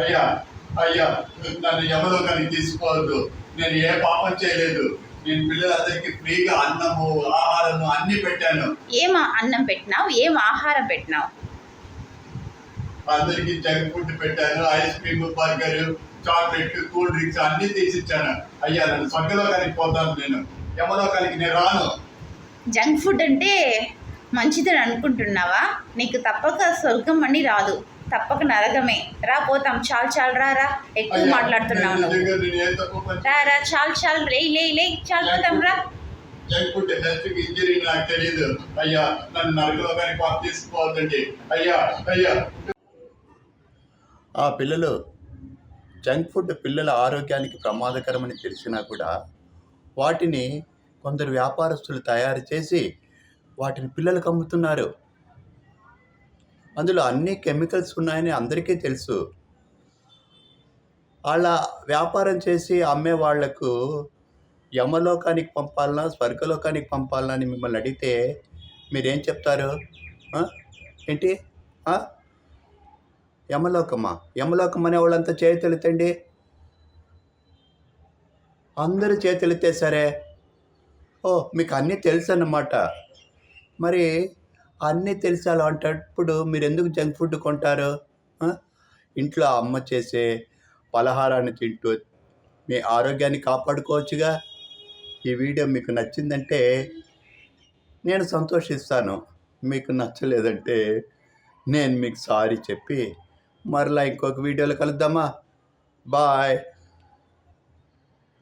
అయ్యా అయ్యా నన్ను యమలోకానికి తీసుకోవద్దు. నేను ఏ పాపం చేయలేదు. నేను పిల్లలందరికీ ఫ్రీగా అన్నము ఆహారము అన్ని పెట్టాను. ఏం అన్నం పెట్టినావు? ఏం ఆహారం పెట్టినావు? అందరికి జంక్ ఫుడ్ పెట్టాను. Ice cream, burger, chocolate, cool drinks అన్ని తీసిచ్చాను. అయ్యా నన్ను స్వర్గలోకానికి పోతాను. నేను యమలోకానికి నేను రాను. జంక్ ఫుడ్ అంటే మంచిదని అనుకుంటున్నావా? నీకు తప్పక స్వర్గం అని రాదు, తప్పక నరకమే. రా పోతాం. చాలు చాలు రా, ఎక్కువ మాట్లాడుతున్నావు రా చాలు చాలు, లే చాలు పోతాం రా. జంక్ ఫుడ్ హెల్త్ కి ఇంజరీ నాకు తెలియదు. అయ్యా నన్ను నరకలోకానికి తీసుకోవద్దండి. అయ్యా అయ్యా. ఆ పిల్లలు జంక్ ఫుడ్ పిల్లల ఆరోగ్యానికి ప్రమాదకరమని తెలిసినా కూడా వాటిని కొందరు వ్యాపారస్తులు తయారు చేసి వాటిని పిల్లలకు అమ్ముతున్నారు. అందులో అన్ని కెమికల్స్ ఉన్నాయని అందరికీ తెలుసు. అలా వ్యాపారం చేసి అమ్మే వాళ్లకు యమలోకానికి పంపాలన్నా స్వర్గలోకానికి పంపాలన్నా అని మిమ్మల్ని అడిగితే మీరేం చెప్తారు? ఏంటి యమలోకమా? యమలోకం అనే వాళ్ళంతా చేతులెత్తండి. అందరూ చేతులెత్తే సరే. మీకు అన్నీ తెలుసు అన్నమాట. మరి అన్నీ తెలిసి అలాంటప్పుడు మీరు ఎందుకు జంక్ ఫుడ్ కొంటారు? ఇంట్లో అమ్మ చేసే పలహారాన్ని తింటూ మీ ఆరోగ్యాన్ని కాపాడుకోవచ్చుగా. ఈ వీడియో మీకు నచ్చిందంటే నేను సంతోషిస్తాను. మీకు నచ్చలేదంటే నేను మీకు సారీ చెప్పి మరలా ఇంకొక వీడియోలో కలుద్దామా? బాయ్.